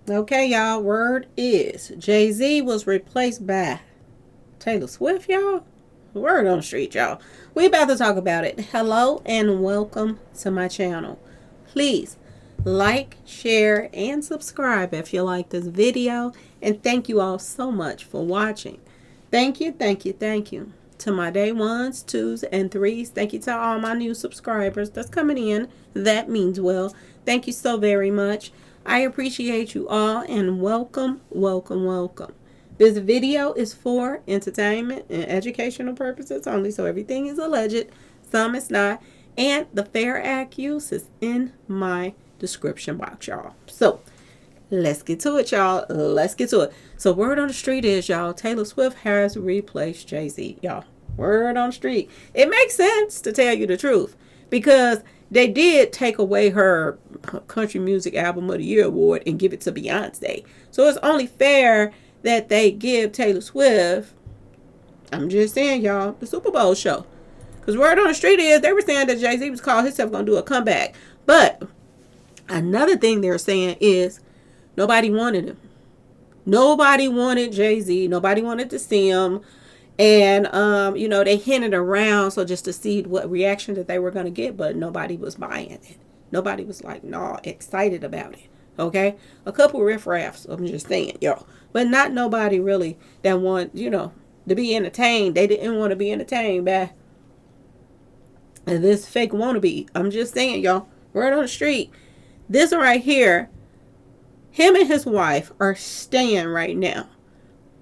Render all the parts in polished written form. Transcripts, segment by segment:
Okay, y'all. Word is Jay-Z was replaced by Taylor Swift, y'all. Word on the street, y'all. We about to talk about it. Hello and welcome to my channel. Please like, share, and subscribe if you like this video. And thank you all so much for watching. Thank you, thank you, thank you. To my day ones, twos, and threes. Thank you to all my new subscribers that's coming in. That means well. Thank you so very much. I appreciate you all and welcome, welcome, welcome. This video is for entertainment and educational purposes only, so everything is alleged, some is not, and the fair accuse is in my description box, y'all. So let's get to it, y'all. Let's get to it. So word on the street is, y'all, Taylor Swift has replaced Jay-Z, y'all. Word on the street. It makes sense, to tell you the truth, because they did take away her country music album of the year award and give it to Beyonce. So it's only fair that they give Taylor Swift, I'm just saying, y'all, the Super Bowl show. Because word on the street is they were saying that Jay-Z was called himself going to do a comeback. But another thing they're saying is nobody wanted him. Nobody wanted Jay-Z. Nobody wanted to see him. And, they hinted around so just to see what reaction that they were going to get. But nobody was buying it. Nobody was like, no, excited about it. Okay? A couple riffraffs, I'm just saying, y'all. But not nobody really that want, to be entertained. They didn't want to be entertained by this fake wannabe. I'm just saying, y'all. Word on the street. This right here, him and his wife are staying right now.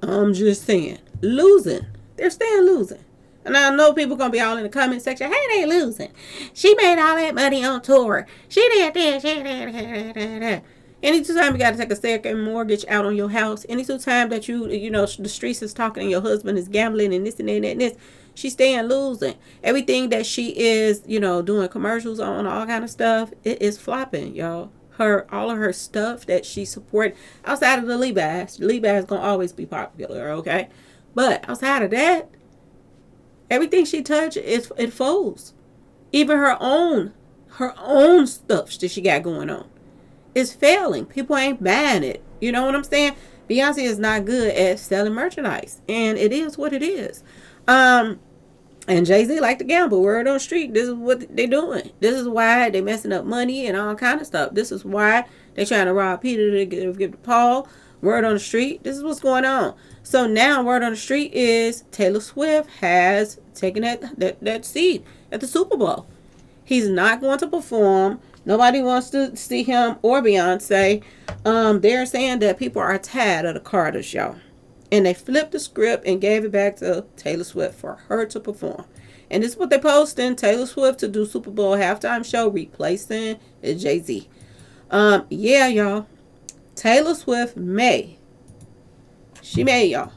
I'm just saying. Losing. They're staying losing. And I know people going to be all in the comment section. Hey, they losing. She made all that money on tour. She did this. She did that. Anytime you got to take a second mortgage out on your house. Anytime that the streets is talking and your husband is gambling and this and that and this. She's staying losing. Everything that she is, doing commercials on, all kind of stuff, it is flopping, y'all. All of her stuff that she support outside of the Levi's gonna always be popular, okay? But outside of that, everything she touches, it folds. Even her own stuff that she got going on is failing. People ain't buying it. You know what I'm saying? Beyonce is not good at selling merchandise, and it is what it is. And Jay-Z like to gamble. Word on the street. This is what they doing. This is why they messing up money and all kind of stuff. This is why they trying to rob Peter to give to Paul. Word on the street. This is what's going on. So now word on the street is Taylor Swift has taken that seat at the Super Bowl. He's not going to perform. Nobody wants to see him or Beyonce. They're saying that people are tired of the Carters, y'all. And they flipped the script and gave it back to Taylor Swift for her to perform. And this is what they posting. Taylor Swift to do Super Bowl halftime show replacing Jay-Z. Yeah, y'all. Taylor Swift may. She may, y'all.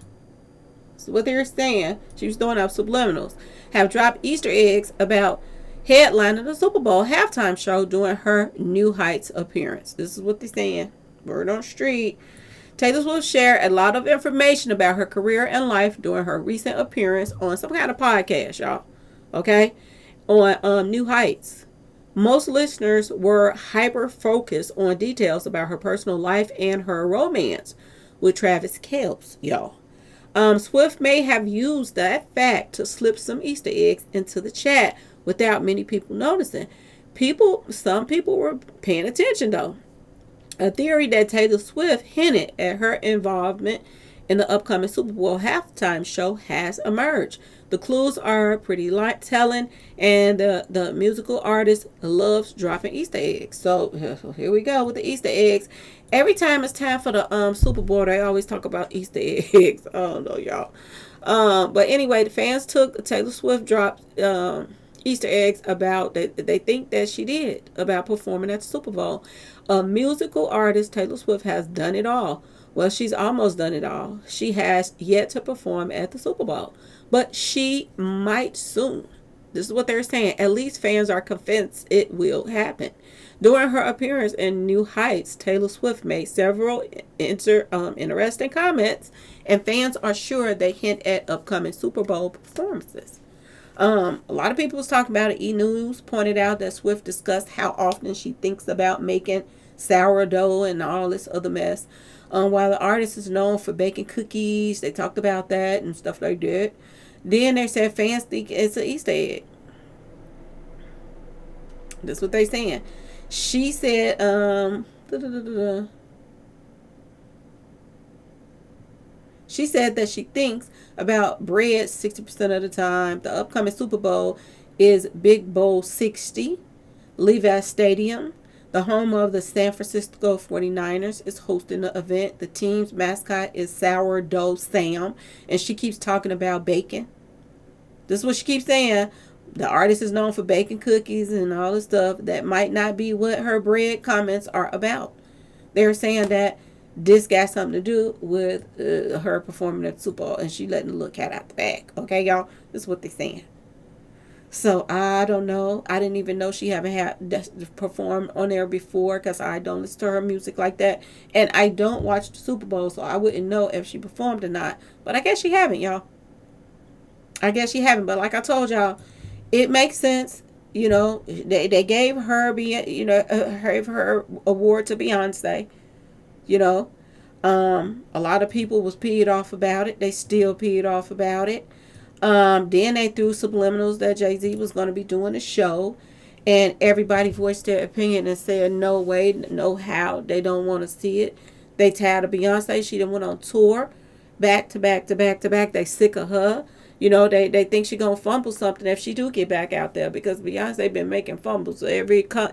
That's what they're saying. She was throwing up subliminals. Have dropped Easter eggs about headlining the Super Bowl halftime show during her New Heights appearance. This is what they're saying. Word on the street. Taylor Swift shared a lot of information about her career and life during her recent appearance on some kind of podcast, y'all. Okay? On New Heights. Most listeners were hyper-focused on details about her personal life and her romance with Travis Kelce, y'all. Swift may have used that fact to slip some Easter eggs into the chat without many people noticing. Some people were paying attention, though. A theory that Taylor Swift hinted at her involvement in the upcoming Super Bowl halftime show has emerged. The clues are pretty light telling, and the musical artist loves dropping Easter eggs. So here we go with the Easter eggs. Every time it's time for the Super Bowl, they always talk about Easter eggs. Oh no, y'all. But anyway, the fans took Taylor Swift dropped Easter eggs about that they think that she did about performing at the Super Bowl. A musical artist, Taylor Swift, has done it all. Well, she's almost done it all. She has yet to perform at the Super Bowl, but she might soon. This is what they're saying. At least fans are convinced it will happen. During her appearance in New Heights, Taylor Swift made several interesting comments, and fans are sure they hint at upcoming Super Bowl performances. A lot of people was talking about it. E! News pointed out that Swift discussed how often she thinks about making sourdough and all this other mess. While the artist is known for baking cookies, they talked about that and stuff like that. Then they said fans think it's an Easter egg. That's what they saying. She said, she said that she thinks about bread 60% of the time. The upcoming Super Bowl is Big Bowl 60. Levi Stadium, the home of the San Francisco 49ers, is hosting the event. The team's mascot is Sourdough Sam. And she keeps talking about bacon. This is what she keeps saying. The artist is known for baking cookies and all this stuff. That might not be what her bread comments are about. They're saying that this got something to do with her performing at the Super Bowl, and she letting the little cat out the bag. Okay, y'all? This is what they're saying. So I don't know. I didn't even know she haven't had performed on there before, because I don't listen to her music like that, and I don't watch the Super Bowl, so I wouldn't know if she performed or not. But I guess she haven't, y'all. I guess she haven't. But like I told y'all, it makes sense. You know, they gave her her award to Beyonce. You know, a lot of people was peed off about it. They still peed off about it. Then they threw subliminals that Jay-Z was going to be doing a show, and everybody voiced their opinion and said no way, no how. They don't want to see it. They tired of Beyonce. She done went on tour back to back to back to back. They sick of her. You know, they think she gonna fumble something if she do get back out there, because Beyonce been making fumbles every tour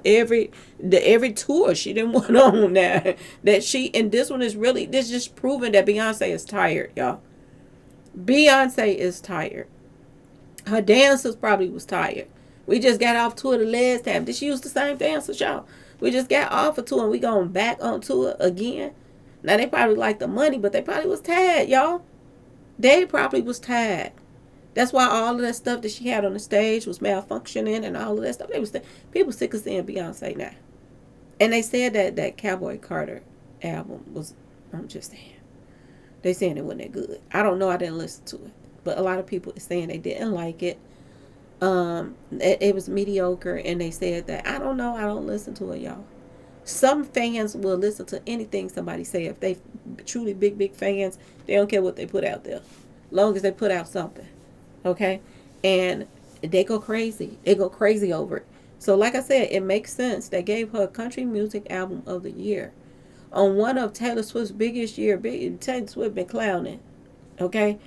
she didn't went on now. And this one is really, this just proving that Beyonce is tired, y'all. Beyonce is tired. Her dancers probably was tired. We just got off tour the last time. Did she use the same dancers, y'all? We just got off a tour and we going back on tour again. Now they probably like the money, but they probably was tired, y'all. They probably was tired. That's why all of that stuff that she had on the stage was malfunctioning and all of that stuff. People sick of seeing Beyonce now. And they said that Cowboy Carter album was, I'm just saying, they saying it wasn't that good. I don't know. I didn't listen to it. But a lot of people are saying they didn't like it. It was mediocre. And they said that, I don't know. I don't listen to it, y'all. Some fans will listen to anything somebody say. If they truly big fans, they don't care what they put out there. Long as they put out something. Okay, and they go crazy. They go crazy over it. So like I said, it makes sense. They gave her Country Music Album of the Year on one of Taylor Swift's biggest year. Taylor Swift been clowning. Okay,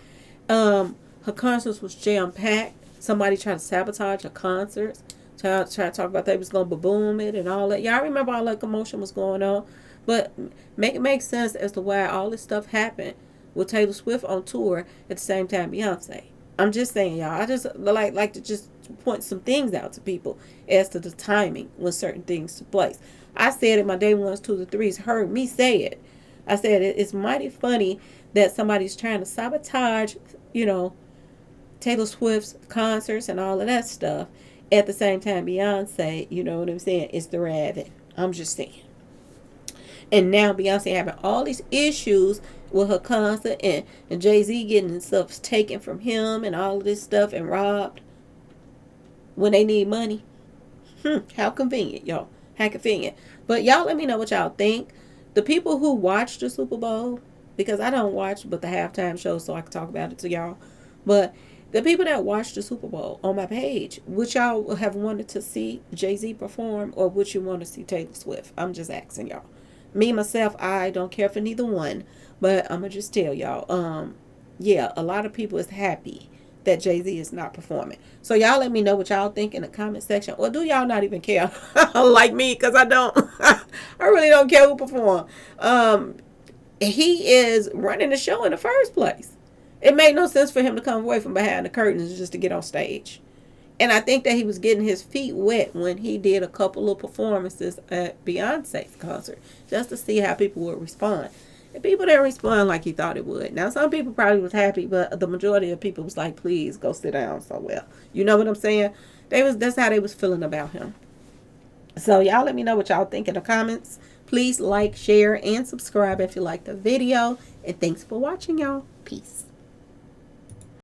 her concerts was jam packed. Somebody tried to sabotage her concerts. Try to talk about they was gonna boom it and all that. Y'all remember all that commotion was going on, but it makes sense as to why all this stuff happened with Taylor Swift on tour at the same time Beyonce. I'm just saying, y'all. I just like to just point some things out to people as to the timing when certain things took place. I said it, my day ones, twos, and threes heard me say it. I said it's mighty funny that somebody's trying to sabotage, Taylor Swift's concerts and all of that stuff. At the same time, Beyonce, you know what I'm saying, is thriving. I'm just saying. And now Beyonce having all these issues with her concert, and Jay-Z getting stuff taken from him and all of this stuff and robbed when they need money. How convenient, y'all. How convenient. But y'all let me know what y'all think. The people who watch the Super Bowl, because I don't watch but the halftime show, so I can talk about it to y'all. But the people that watch the Super Bowl on my page, would y'all have wanted to see Jay-Z perform, or would you want to see Taylor Swift? I'm just asking y'all. Me, myself, I don't care for neither one. But I'm going to just tell y'all, yeah, a lot of people is happy that Jay-Z is not performing. So y'all let me know what y'all think in the comment section. Or do y'all not even care? Like me, because I don't. I really don't care who perform. He is running the show in the first place. It made no sense for him to come away from behind the curtains just to get on stage. And I think that he was getting his feet wet when he did a couple of performances at Beyonce's concert, just to see how people would respond. And people didn't respond like he thought it would. Now, some people probably was happy, but the majority of people was like, please go sit down somewhere. You know what I'm saying? That's how they was feeling about him. So y'all let me know what y'all think in the comments. Please like, share, and subscribe if you like the video. And thanks for watching, y'all. Peace.